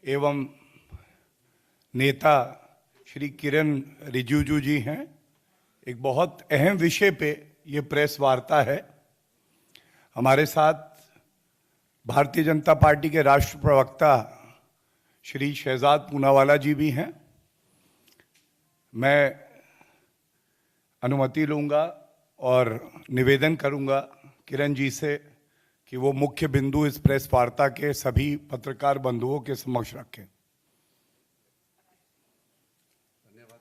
एवं नेता श्री किरण रिजिजू जी हैं। एक बहुत अहम विषय पे ये प्रेस वार्ता है। हमारे साथ भारतीय जनता पार्टी के राष्ट्रीय प्रवक्ता श्री शहजाद पूनावाला जी भी हैं। मैं अनुमति लूंगा और निवेदन करूंगा किरण जी से कि वो मुख्य बिंदु इस प्रेस वार्ता के सभी पत्रकार बंधुओं के समक्ष रखें। धन्यवाद।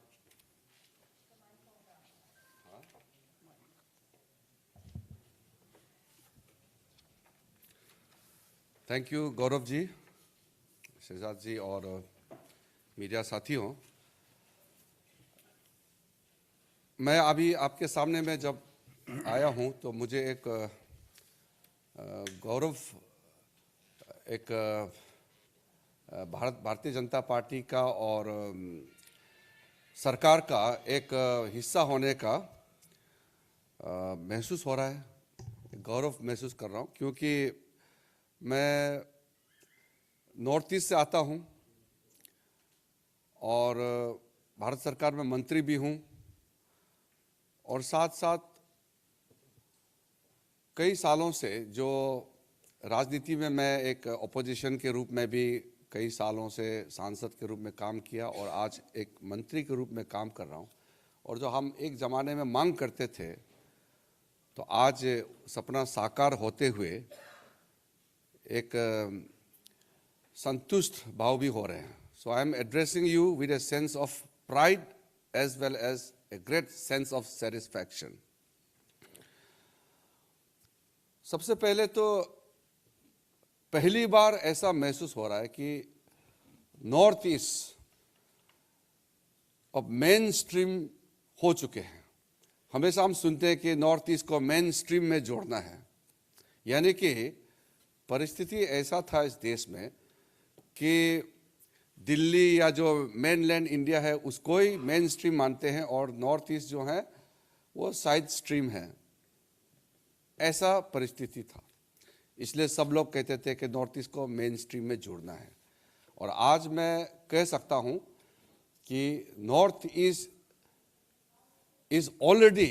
थैंक यू गौरव जी, शहजाद जी और मीडिया साथियों। मैं अभी आपके सामने में जब आया हूं तो मुझे एक गौरव, एक भारतीय जनता पार्टी का और सरकार का एक हिस्सा होने का महसूस हो रहा है, गौरव महसूस कर रहा हूं, क्योंकि मैं नॉर्थ ईस्ट से आता हूं और भारत सरकार में मंत्री भी हूं और साथ साथ कई सालों से जो राजनीति में मैं एक अपोजिशन के रूप में भी कई सालों से सांसद के रूप में काम किया और आज एक मंत्री के रूप में काम कर रहा हूं। और जो हम एक ज़माने में मांग करते थे तो आज सपना साकार होते हुए एक संतुष्ट भाव भी हो रहे हैं। So I am addressing you with a sense of pride as well as a great sense of satisfaction. सबसे पहले तो पहली बार ऐसा महसूस हो रहा है कि नॉर्थ ईस्ट अब मेन स्ट्रीम हो चुके हैं। हमेशा हम सुनते हैं कि नॉर्थ ईस्ट को मेन स्ट्रीम में जोड़ना है, यानी कि परिस्थिति ऐसा था इस देश में कि दिल्ली या जो मेनलैंड इंडिया है उसको ही मेन स्ट्रीम मानते हैं और नॉर्थ ईस्ट जो है वो साइड स्ट्रीम है। ऐसा परिस्थिति था, इसलिए सब लोग कहते थे कि नॉर्थ ईस्ट को मेन स्ट्रीम में जोड़ना है। और आज मैं कह सकता हूं कि north East is already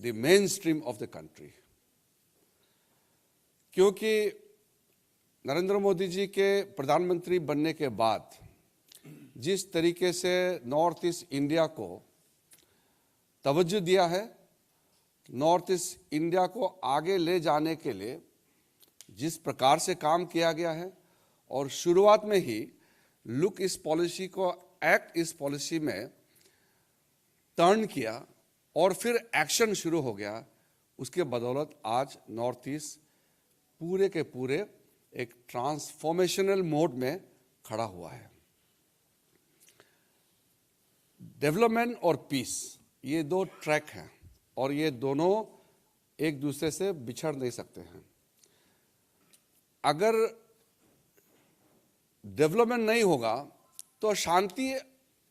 the main stream of the country, क्योंकि नरेंद्र मोदी जी के प्रधानमंत्री बनने के बाद जिस तरीके से नॉर्थ ईस्ट इंडिया को तवज्जो दिया है, नॉर्थ ईस्ट इंडिया को आगे ले जाने के लिए जिस प्रकार से काम किया गया है और शुरुआत में ही लुक इस पॉलिसी को एक्ट इस पॉलिसी में टर्न किया और फिर एक्शन शुरू हो गया, उसके बदौलत आज नॉर्थ ईस्ट पूरे के पूरे एक ट्रांसफॉर्मेशनल मोड में खड़ा हुआ है। डेवलपमेंट और पीस, ये दो ट्रैक हैं और ये दोनों एक दूसरे से बिछड़ नहीं सकते हैं। अगर डेवलपमेंट नहीं होगा तो शांति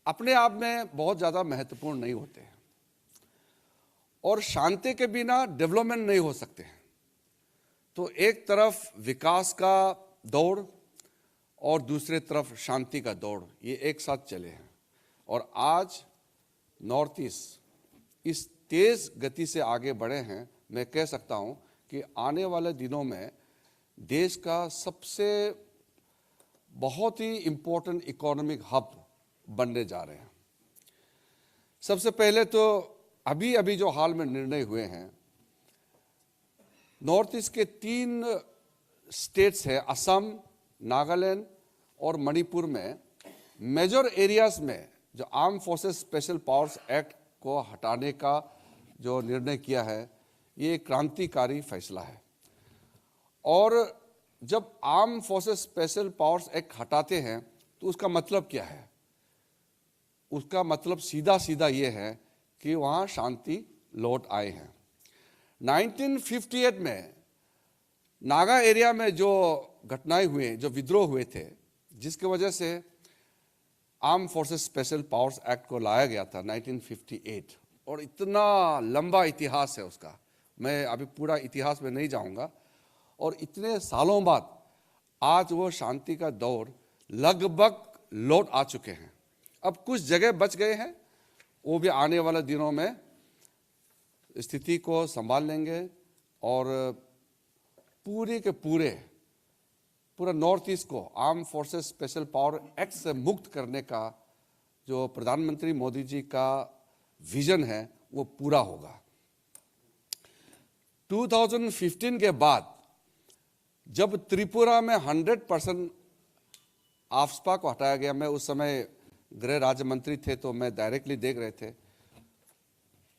अपने आप में बहुत ज़्यादा महत्वपूर्ण नहीं होते हैं और शांति के बिना डेवलपमेंट नहीं हो सकते हैं। तो एक तरफ विकास का दौड़ और दूसरे तरफ शांति का दौड़, ये एक साथ चले हैं। और आज नॉर्थ ईस्ट इस तेज गति से आगे बढ़े हैं। मैं कह सकता हूं कि आने वाले दिनों में देश का सबसे बहुत ही इम्पोर्टेंट इकोनॉमिक हब बनने जा रहे हैं। सबसे पहले तो अभी जो हाल में निर्णय हुए हैं, नॉर्थ ईस्ट के 3 स्टेट्स है, असम, नागालैंड और मणिपुर में मेजर एरियाज में जो arm forces special powers act को हटाने का जो निर्णय किया है, ये क्रांतिकारी फैसला है। और जब arm forces special powers act हटाते हैं तो उसका मतलब क्या है? उसका मतलब सीधा ये है कि वहाँ शांति लौट आए हैं। 1958 में नागा एरिया में जो घटनाएं हुए, जो विद्रोह हुए थे, जिसकी वजह से arm forces special powers act को लाया गया था 1958, और इतना लंबा इतिहास है उसका, मैं अभी पूरा इतिहास में नहीं जाऊंगा। और इतने सालों बाद आज वो शांति का दौर लगभग लौट आ चुके हैं। अब कुछ जगह बच गए हैं, वो भी आने वाले दिनों में स्थिति को संभाल लेंगे और पूरा नॉर्थ ईस्ट को arm forces special power act से मुक्त करने का जो प्रधानमंत्री मोदी जी का विजन है वो पूरा होगा। 2015 के बाद जब त्रिपुरा में 100% आफ्सपा को हटाया गया, मैं उस समय गृह राज्य मंत्री थे तो मैं डायरेक्टली देख रहे थे,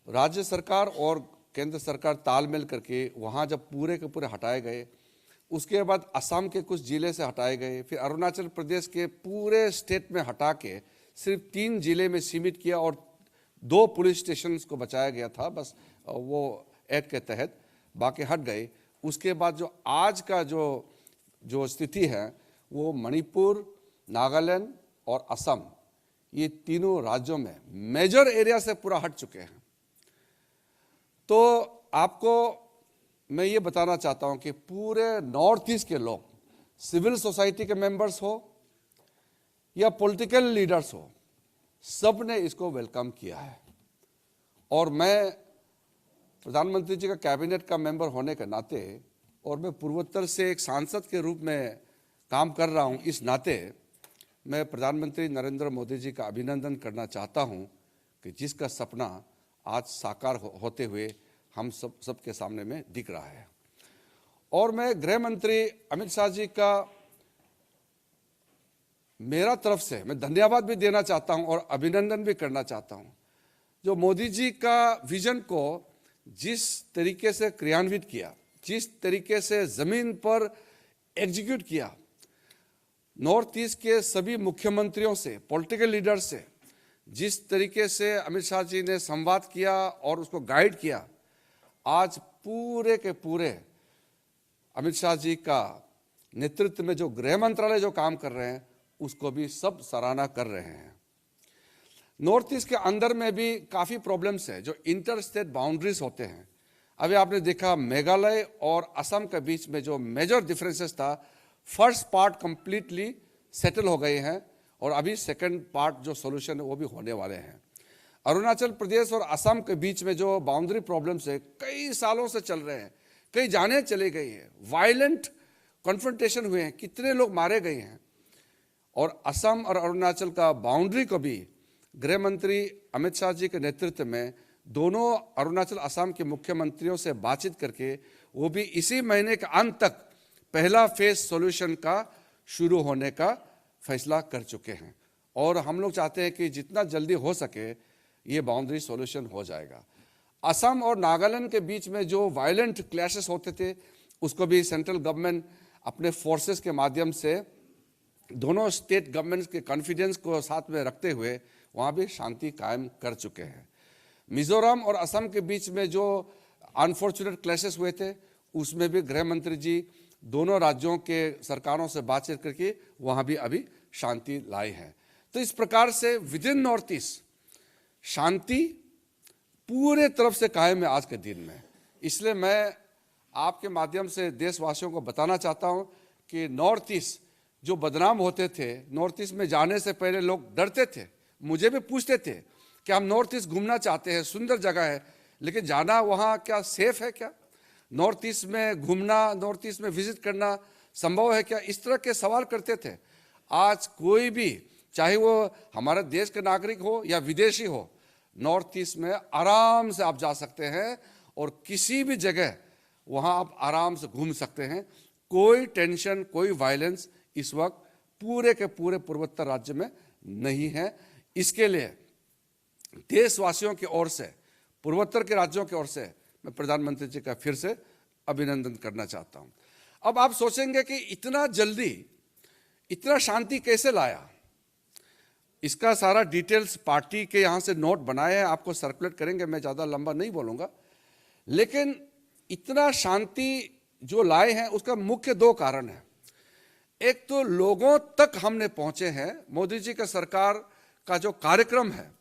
राज्य सरकार और केंद्र सरकार तालमेल करके वहाँ जब पूरे के पूरे हटाए गए, उसके बाद असम के कुछ जिले से हटाए गए, फिर अरुणाचल प्रदेश के पूरे स्टेट में हटा के सिर्फ 3 जिले में सीमित किया और 2 पुलिस स्टेशन को बचाया गया था बस वो एक्ट के तहत, बाकी हट गए। उसके बाद जो आज का जो स्थिति है वो मणिपुर, नागालैंड और असम, ये तीनों राज्यों में मेजर एरिया से पूरा हट चुके हैं। तो आपको मैं ये बताना चाहता हूं कि पूरे नॉर्थ ईस्ट के लोग, सिविल सोसाइटी के मेंबर्स हो या पॉलिटिकल लीडर्स हो, सब ने इसको वेलकम किया है। और मैं प्रधानमंत्री जी का कैबिनेट का मेंबर होने के नाते और मैं पूर्वोत्तर से एक सांसद के रूप में काम कर रहा हूं, इस नाते मैं प्रधानमंत्री नरेंद्र मोदी जी का अभिनंदन करना चाहता हूं कि जिसका सपना आज साकार होते हुए हम सबके सामने में दिख रहा है। और मैं गृह मंत्री अमित शाह जी का मेरा तरफ से मैं धन्यवाद भी देना चाहता हूं और अभिनंदन भी करना चाहता हूं, जो मोदी जी का विजन को जिस तरीके से क्रियान्वित किया, जिस तरीके से जमीन पर एग्जीक्यूट किया, नॉर्थ ईस्ट के सभी मुख्यमंत्रियों से, पॉलिटिकल लीडर से जिस तरीके से अमित शाह जी ने संवाद किया और उसको गाइड किया, आज पूरे के पूरे अमित शाह जी का नेतृत्व में जो गृह मंत्रालय जो काम कर रहे हैं उसको भी सब सराहना कर रहे हैं। नॉर्थ ईस्ट के अंदर में भी काफ़ी प्रॉब्लम्स है, जो इंटर स्टेट बाउंड्रीज होते हैं। अभी आपने देखा मेघालय और असम के बीच में जो मेजर डिफरेंसेस था, फर्स्ट पार्ट कंप्लीटली सेटल हो गए हैं और अभी सेकंड पार्ट जो सॉल्यूशन है वो भी होने वाले हैं। अरुणाचल प्रदेश और असम के बीच में जो बाउंड्री प्रॉब्लम्स है कई सालों से चल रहे हैं, कई जानें चली गई हैं, वायलेंट कॉन्फ्रंटेशन हुए हैं, कितने लोग मारे गए हैं। और असम और अरुणाचल का बाउंड्री को भी गृह मंत्री अमित शाह जी के नेतृत्व में दोनों अरुणाचल असम के मुख्यमंत्रियों से बातचीत करके वो भी इसी महीने के अंत तक पहला फेज सॉल्यूशन का शुरू होने का फैसला कर चुके हैं। और हम लोग चाहते हैं कि जितना जल्दी हो सके ये बाउंड्री सॉल्यूशन हो जाएगा। असम और नागालैंड के बीच में जो वायलेंट क्लैशेस होते थे उसको भी सेंट्रल गवर्नमेंट अपने फोर्सेस के माध्यम से दोनों स्टेट गवर्नमेंट्स के कॉन्फिडेंस को साथ में रखते हुए वहाँ भी शांति कायम कर चुके हैं। मिजोरम और असम के बीच में जो अनफॉर्चुनेट क्लैशेस हुए थे उसमें भी गृह मंत्री जी दोनों राज्यों के सरकारों से बातचीत करके वहाँ भी अभी शांति लाई है। तो इस प्रकार से विद इन नॉर्थ ईस्ट शांति पूरे तरफ से कायम है आज के दिन में। इसलिए मैं आपके माध्यम से देशवासियों को बताना चाहता हूँ कि नॉर्थ ईस्ट जो बदनाम होते थे, नॉर्थ ईस्ट में जाने से पहले लोग डरते थे, मुझे भी पूछते थे कि हम नॉर्थ ईस्ट घूमना चाहते हैं, सुंदर जगह है, लेकिन जाना वहाँ क्या सेफ है, क्या नॉर्थ ईस्ट में घूमना, नॉर्थ ईस्ट में विजिट करना संभव है क्या, इस तरह के सवाल करते थे। आज कोई भी, चाहे वो हमारे देश के नागरिक हो या विदेशी हो, नॉर्थ ईस्ट में आराम से आप जा सकते हैं और किसी भी जगह वहाँ आप आराम से घूम सकते हैं। कोई टेंशन, कोई वायलेंस इस वक्त पूरे के पूरे पूर्वोत्तर राज्य में नहीं है। इसके लिए देशवासियों की ओर से, पूर्वोत्तर के राज्यों की ओर से मैं प्रधानमंत्री जी का फिर से अभिनंदन करना चाहता हूं। अब आप सोचेंगे कि इतना जल्दी इतना शांति कैसे लाया, इसका सारा डिटेल्स पार्टी के यहाँ से नोट बनाए हैं, आपको सर्कुलेट करेंगे, मैं ज़्यादा लंबा नहीं बोलूँगा। लेकिन इतना शांति जो लाए हैं उसका मुख्य 2 कारण है। एक तो लोगों तक हमने पहुँचे हैं, मोदी जी का सरकार का जो कार्यक्रम है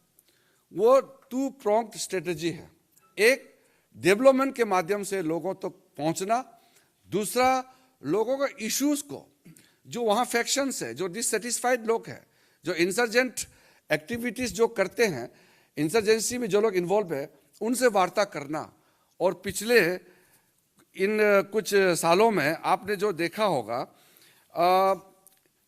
वो 2 pronged स्ट्रेटजी है। एक डेवलपमेंट के माध्यम से लोगों तक पहुँचना, दूसरा लोगों के इश्यूज को जो वहाँ फैक्शंस है, जो डिससेटिस्फाइड लोग हैं, जो इंसर्जेंट एक्टिविटीज जो करते हैं, इंसर्जेंसी में जो लोग इन्वॉल्व है, उनसे वार्ता करना। और पिछले इन कुछ सालों में आपने जो देखा होगा,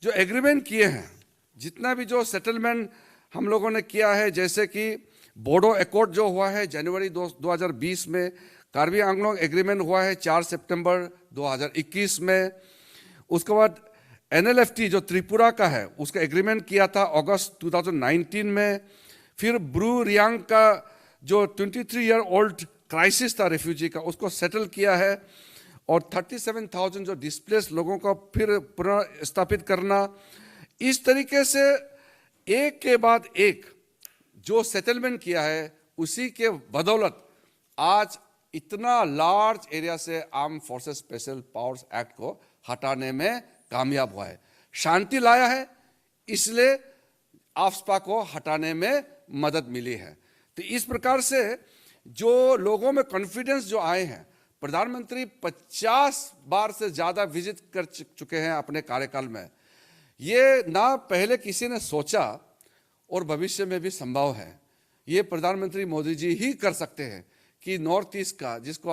जो एग्रीमेंट किए हैं, जितना भी जो सेटलमेंट हम लोगों ने किया है, जैसे कि बोडो एकॉर्ड जो हुआ है जनवरी 2020 में, कार्बी आंगलोंग एग्रीमेंट हुआ है 4 सितंबर 2021 में, उसके बाद NLFT जो त्रिपुरा का है उसका एग्रीमेंट किया था अगस्त 2019 में, फिर ब्रू रियांग का जो 23 ईयर ओल्ड क्राइसिस था रेफ्यूजी का, उसको सेटल किया है, और 37,000 जो डिस्प्लेस लोगों को फिर पुनर्स्थापित करना। इस तरीके से एक के बाद एक जो सेटलमेंट किया है, उसी के बदौलत आज इतना लार्ज एरिया से arm forces special powers act को हटाने में कामयाब हुआ है, शांति लाया है, इसलिए आफ्स्पा को हटाने में मदद मिली है। तो इस प्रकार से जो लोगों में कॉन्फिडेंस जो आए हैं, प्रधानमंत्री 50 बार से ज्यादा विजिट कर चुके हैं अपने कार्यकाल में, ये ना पहले किसी ने सोचा और भविष्य में भी संभव है। ये प्रधानमंत्री मोदी जी ही कर सकते हैं कि नॉर्थ ईस्ट का, जिसको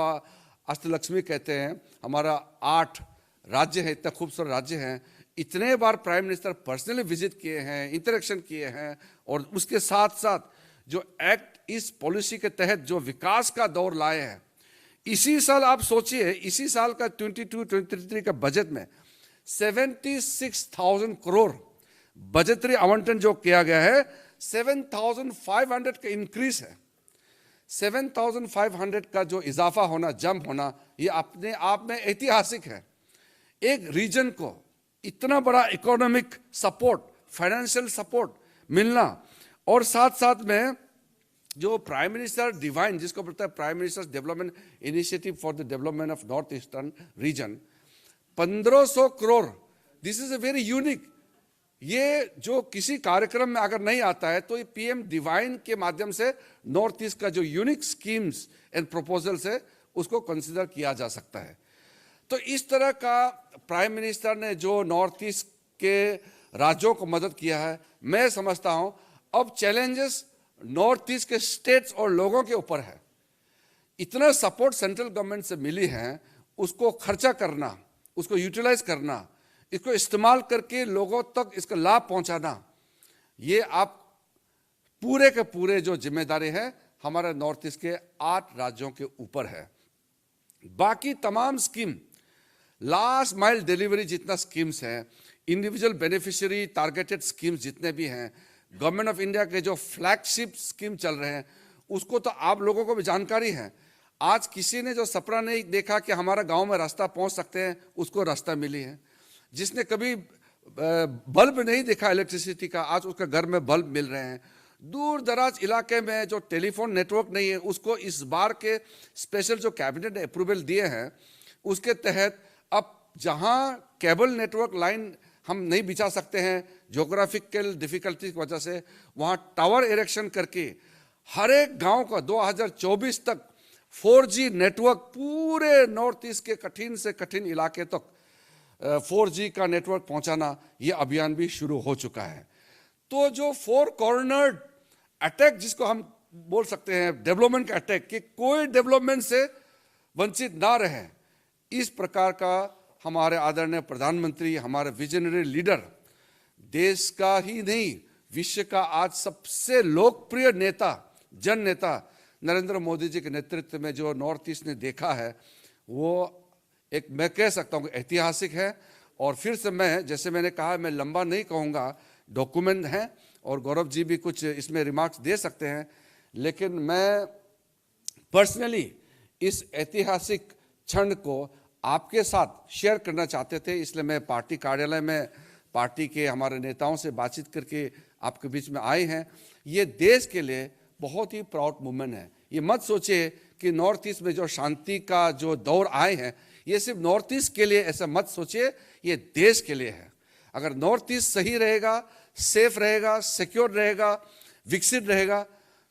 अष्टलक्ष्मी कहते हैं, हमारा 8 राज्य है, इतना खूबसूरत राज्य हैं, इतने बार प्राइम मिनिस्टर पर्सनली विजिट किए हैं, इंटरेक्शन किए हैं, और उसके साथ साथ जो एक्ट इस पॉलिसी के तहत जो विकास का दौर लाए हैं। इसी साल आप सोचिए, इसी साल का 22-23 का बजट में 76,000 करोड़ बजटरी आवंटन जो किया गया है, 7,500 का इंक्रीज है। 7,500 का जो इजाफा होना, जंप होना, ये अपने आप में ऐतिहासिक है। एक रीजन को इतना बड़ा इकोनॉमिक सपोर्ट, फाइनेंशियल सपोर्ट मिलना, और साथ साथ में जो प्राइम मिनिस्टर डिवाइन, जिसको बोलते हैं prime minister development initiative for the development of north eastern region, 1500 crore, this is a very unique. ये जो किसी कार्यक्रम में अगर नहीं आता है, तो ये PM डिवाइन के माध्यम से नॉर्थ ईस्ट का जो यूनिक स्कीम्स एंड प्रपोजल्स है, उसको कंसिडर किया जा सकता है। तो इस तरह का प्राइम मिनिस्टर ने जो नॉर्थ ईस्ट के राज्यों को मदद किया है, मैं समझता हूं अब चैलेंजेस नॉर्थ ईस्ट के स्टेट्स और लोगों के ऊपर है। इतना सपोर्ट सेंट्रल गवर्नमेंट से मिली है, उसको खर्चा करना, उसको यूटिलाइज करना, इसको इस्तेमाल करके लोगों तक इसका लाभ पहुंचाना, ये आप पूरे के पूरे जो जिम्मेदारी है हमारे नॉर्थ ईस्ट के 8 राज्यों के ऊपर है। बाकी तमाम स्कीम, लास्ट माइल डिलीवरी जितना स्कीम्स हैं, इंडिविजुअल बेनिफिशियरी टारगेटेड स्कीम्स जितने भी हैं, गवर्नमेंट ऑफ इंडिया के जो फ्लैगशिप स्कीम चल रहे हैं, उसको तो आप लोगों को भी जानकारी है। आज किसी ने जो सपना नहीं देखा कि हमारा गांव में रास्ता पहुंच सकते हैं, उसको रास्ता मिली है। जिसने कभी बल्ब नहीं देखा इलेक्ट्रिसिटी का, आज उसके घर में बल्ब मिल रहे हैं। दूर दराज इलाके में जो टेलीफोन नेटवर्क नहीं है, उसको इस बार के स्पेशल जो कैबिनेट ने अप्रूवल दिए हैं, उसके तहत अब जहां केबल नेटवर्क लाइन हम नहीं बिछा सकते हैं ज्योग्राफिकल डिफिकल्टी की वजह से, वहां टावर इरेक्शन करके हर एक गांव का 2024 तक 4G नेटवर्क पूरे नॉर्थ ईस्ट के कठिन से कठिन इलाके तक 4G का नेटवर्क पहुंचाना, ये अभियान भी शुरू हो चुका है। तो जो 4 कॉर्नर्ड अटैक, जिसको हम बोल सकते हैं डेवलपमेंट का अटैक, कि कोई डेवलपमेंट से वंचित ना रहे, इस प्रकार का हमारे आदरणीय प्रधानमंत्री, हमारे विजनरी लीडर, देश का ही नहीं विश्व का आज सबसे लोकप्रिय नेता, जन नेता नरेंद्र मोदी जी के नेतृत्व में जो नॉर्थ ईस्ट ने देखा है, वो एक, मैं कह सकता हूँ, ऐतिहासिक है। और फिर से मैं, जैसे मैंने कहा, मैं लंबा नहीं कहूँगा, डॉक्यूमेंट है और गौरव जी भी कुछ इसमें रिमार्क्स दे सकते हैं, लेकिन मैं पर्सनली इस ऐतिहासिक क्षण को आपके साथ शेयर करना चाहते थे। इसलिए मैं पार्टी कार्यालय में पार्टी के हमारे नेताओं से बातचीत करके आपके बीच में आए हैं। ये देश के लिए बहुत ही प्राउड मोमेंट है। ये मत सोचिए कि नॉर्थ ईस्ट में जो शांति का जो दौर आए हैं, ये सिर्फ नॉर्थ ईस्ट के लिए, ऐसा मत सोचिए, ये देश के लिए है। अगर नॉर्थ ईस्ट सही रहेगा, सेफ रहेगा, सिक्योर रहेगा, विकसित रहेगा,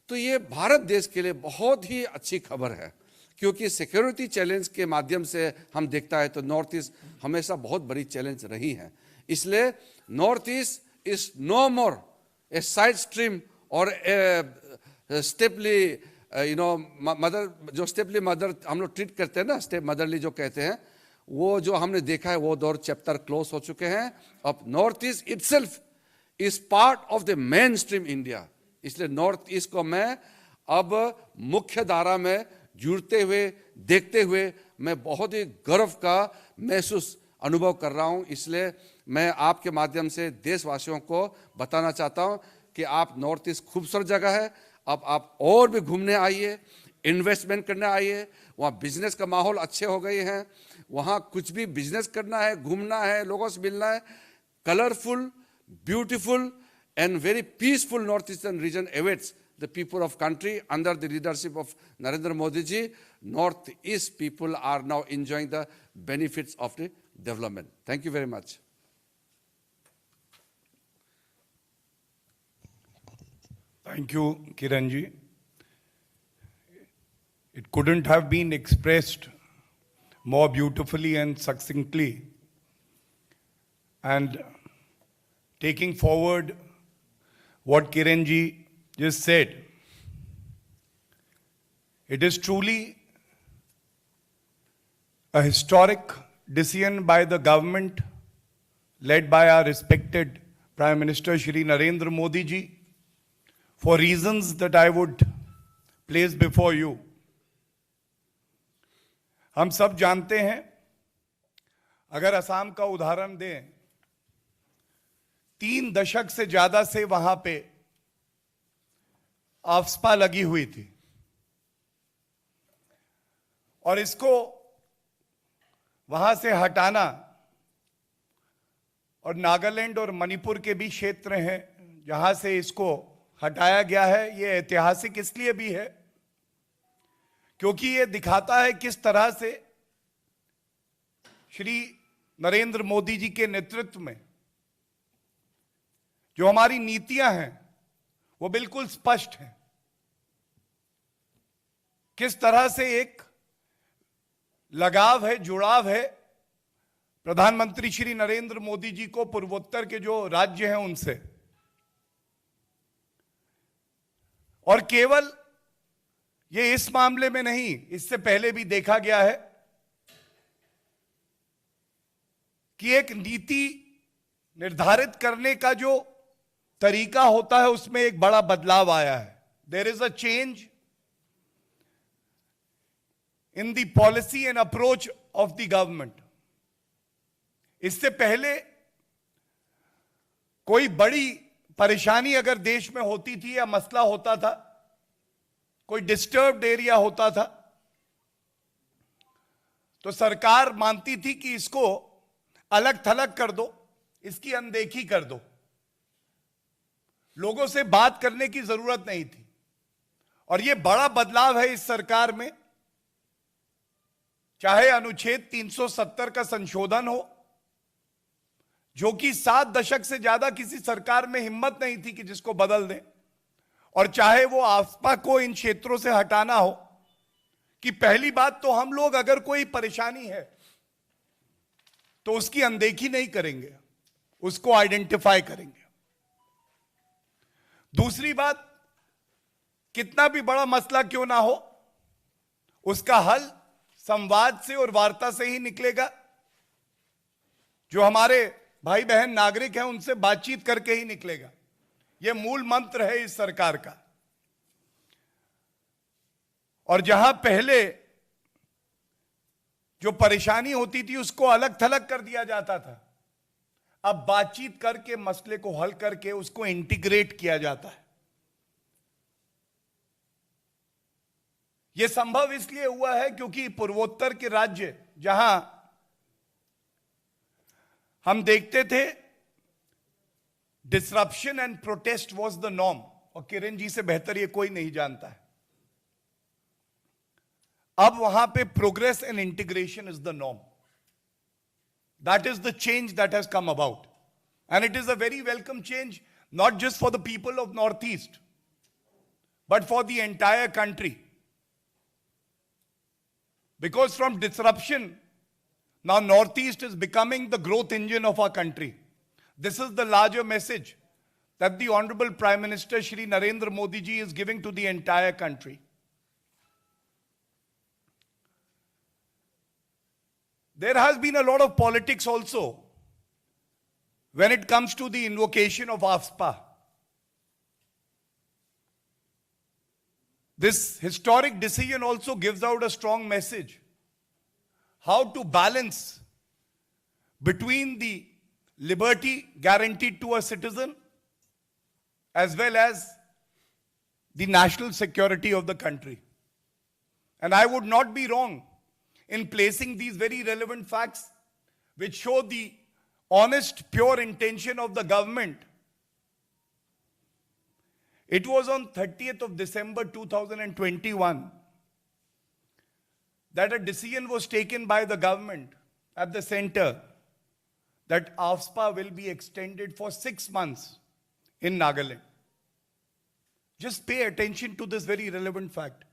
तो ये भारत देश के लिए बहुत ही अच्छी खबर है। क्योंकि सिक्योरिटी चैलेंज के माध्यम से हम देखता है तो नॉर्थ ईस्ट हमेशा बहुत बड़ी चैलेंज रही है। इसलिए North East is no more a side stream और स्टेपली मदर, जो स्टेपली मदर हम लोग ट्रीट करते हैं ना, स्टेप मदरली जो कहते हैं, वो जो हमने देखा है वो दौर चैप्टर क्लोज हो चुके हैं. अब north east itself is part of the main stream India. इसलिए नॉर्थ ईस्ट को मैं अब मुख्य धारा में जुड़ते हुए देखते हुए मैं बहुत ही गर्व का महसूस अनुभव कर रहा हूं. इसलिए मैं आपके माध्यम से देशवासियों को बताना चाहता हूं कि आप नॉर्थ ईस्ट खूबसूरत जगह है, अब आप और भी घूमने आइए, इन्वेस्टमेंट करने आइए. वहाँ बिजनेस का माहौल अच्छे हो गए हैं, वहाँ कुछ भी बिजनेस करना है, घूमना है, लोगों से मिलना है. Colourful, beautiful and very peaceful northeastern region awaits the people of country under the leadership of Narendra Modi ji. Northeast people are now enjoying the benefits of the development. Thank you very much. Thank you, Kiran ji. It couldn't have been expressed more beautifully and succinctly. And taking forward what Kiran ji just said, it is truly a historic decision by the government led by our respected Prime Minister Shri Narendra Modi ji for reasons that I would place before you. हम सब जानते हैं, अगर असम का उदाहरण दें, 3 दशक से ज्यादा से वहां पे आफ्स्पा लगी हुई थी और इसको वहां से हटाना, और नागालैंड और मणिपुर के भी क्षेत्र हैं जहां से इसको हटाया गया है. यह ऐतिहासिक इसलिए भी है क्योंकि यह दिखाता है किस तरह से श्री नरेंद्र मोदी जी के नेतृत्व में जो हमारी नीतियां हैं वो बिल्कुल स्पष्ट हैं. किस तरह से एक लगाव है, जुड़ाव है प्रधानमंत्री श्री नरेंद्र मोदी जी को पूर्वोत्तर के जो राज्य हैं उनसे. और केवल ये इस मामले में नहीं, इससे पहले भी देखा गया है कि एक नीति निर्धारित करने का जो तरीका होता है उसमें एक बड़ा बदलाव आया है. There is a change in the policy and approach of the government. इससे पहले कोई बड़ी परेशानी अगर देश में होती थी या मसला होता था, कोई डिस्टर्ब्ड एरिया होता था, तो सरकार मानती थी कि इसको अलग थलग कर दो, इसकी अनदेखी कर दो, लोगों से बात करने की जरूरत नहीं थी. और यह बड़ा बदलाव है इस सरकार में, चाहे अनुच्छेद 370 का संशोधन हो, जो कि 7 दशक से ज्यादा किसी सरकार में हिम्मत नहीं थी कि जिसको बदल दें, और चाहे वो आफ्स्पा को इन क्षेत्रों से हटाना हो. कि पहली बात तो हम लोग अगर कोई परेशानी है तो उसकी अनदेखी नहीं करेंगे, उसको आइडेंटिफाई करेंगे. दूसरी बात, कितना भी बड़ा मसला क्यों ना हो, उसका हल संवाद से और वार्ता से ही निकलेगा. जो हमारे भाई बहन नागरिक हैं उनसे बातचीत करके ही निकलेगा. यह मूल मंत्र है इस सरकार का. और जहां पहले जो परेशानी होती थी उसको अलग थलग कर दिया जाता था, अब बातचीत करके मसले को हल करके उसको इंटीग्रेट किया जाता है. यह संभव इसलिए हुआ है क्योंकि पूर्वोत्तर के राज्य जहां हम देखते थे disruption and protest was the norm, और किरण जी से बेहतर ये कोई नहीं जानता है, अब वहां पे progress and integration is the norm. That is the change that has come about, and it is a very welcome change, not just for the people of north east but for the entire country. Because from disruption, now Northeast is becoming the growth engine of our country. This is the larger message that the Honorable Prime Minister Shri Narendra Modi ji is giving to the entire country. There has been a lot of politics also when it comes to the invocation of AFSPA. This historic decision also gives out a strong message how to balance between the liberty guaranteed to a citizen as well as the national security of the country. And I would not be wrong in placing these very relevant facts which show the honest, pure intention of the government. It was on 30th of December 2021 that a decision was taken by the government at the center that AFSPA will be extended for 6 months in Nagaland. Just pay attention to this very relevant fact.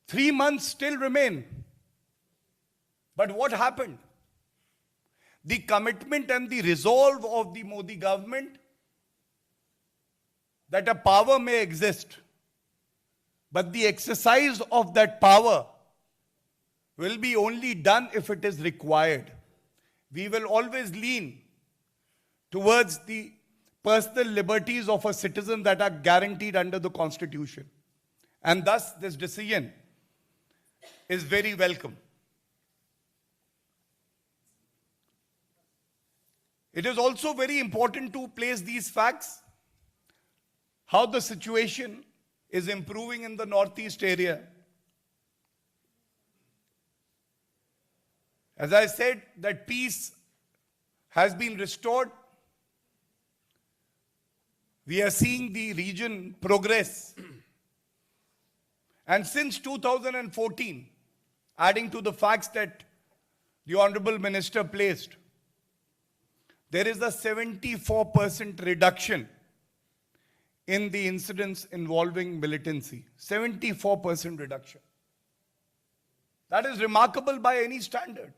3 months still remain. But what happened? The commitment and the resolve of the Modi government that a power may exist, but the exercise of that power will be only done if it is required. We will always lean towards the personal liberties of a citizen that are guaranteed under the Constitution. And thus, this decision is very welcome. It is also very important to place these facts, how the situation is improving in the northeast area. As I said, that peace has been restored. We are seeing the region progress. And since 2014, adding to the facts that the Honorable Minister placed, there is a 74% reduction in the incidents involving militancy. 74% reduction. That is remarkable by any standard.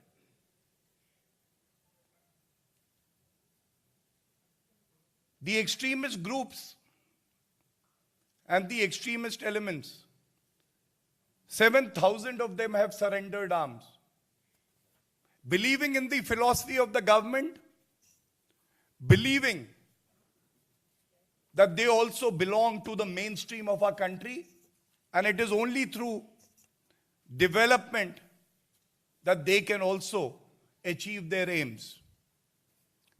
The extremist groups and the extremist elements, 7,000 of them have surrendered arms. Believing in the philosophy of the government, believing that they also belong to the mainstream of our country, and it is only through development that they can also achieve their aims.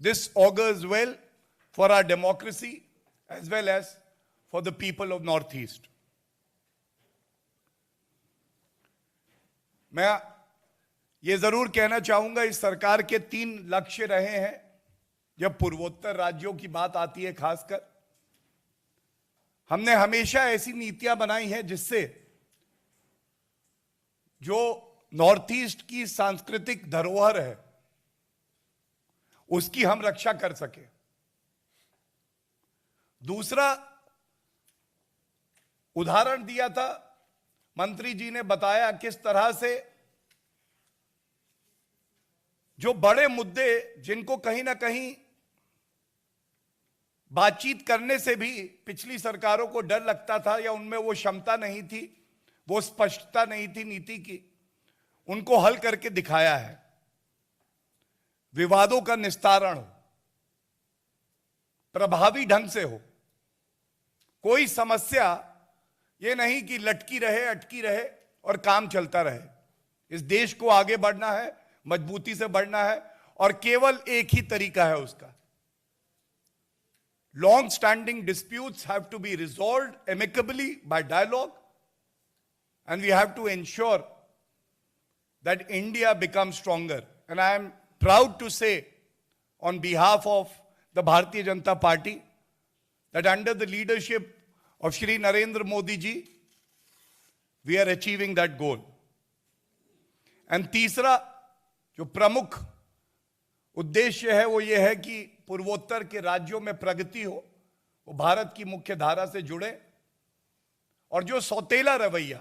This augurs well for our democracy as well as for the people of Northeast. मैं ये जरूर कहना चाहूंगा, इस सरकार के 3 लक्ष्य रहे हैं जब पूर्वोत्तर राज्यों की बात आती है। खासकर हमने हमेशा ऐसी नीतियां बनाई हैं जिससे जो नॉर्थ ईस्ट की सांस्कृतिक धरोहर है उसकी हम रक्षा कर सके। दूसरा उदाहरण दिया था, मंत्री जी ने बताया किस तरह से जो बड़े मुद्दे जिनको कहीं ना कहीं बातचीत करने से भी पिछली सरकारों को डर लगता था या उनमें वो क्षमता नहीं थी, वो स्पष्टता नहीं थी नीति की, उनको हल करके दिखाया है। विवादों का निस्तारण हो, प्रभावी ढंग से हो, कोई समस्या ये नहीं कि लटकी रहे, अटकी रहे और काम चलता रहे। इस देश को आगे बढ़ना है, मजबूती से बढ़ना है और केवल एक ही तरीका है उसका। Long standing disputes have to be resolved amicably by dialogue, and we have to ensure that India becomes stronger. And I am proud to say on behalf of the Bharatiya Janata Party that under the leadership of Shri Narendra Modi ji, we are achieving that goal. And तीसरा जो प्रमुख उद्देश्य है वो ये है कि पूर्वोत्तर के राज्यों में प्रगति हो, वो भारत की मुख्य धारा से जुड़े और जो सौतेला रवैया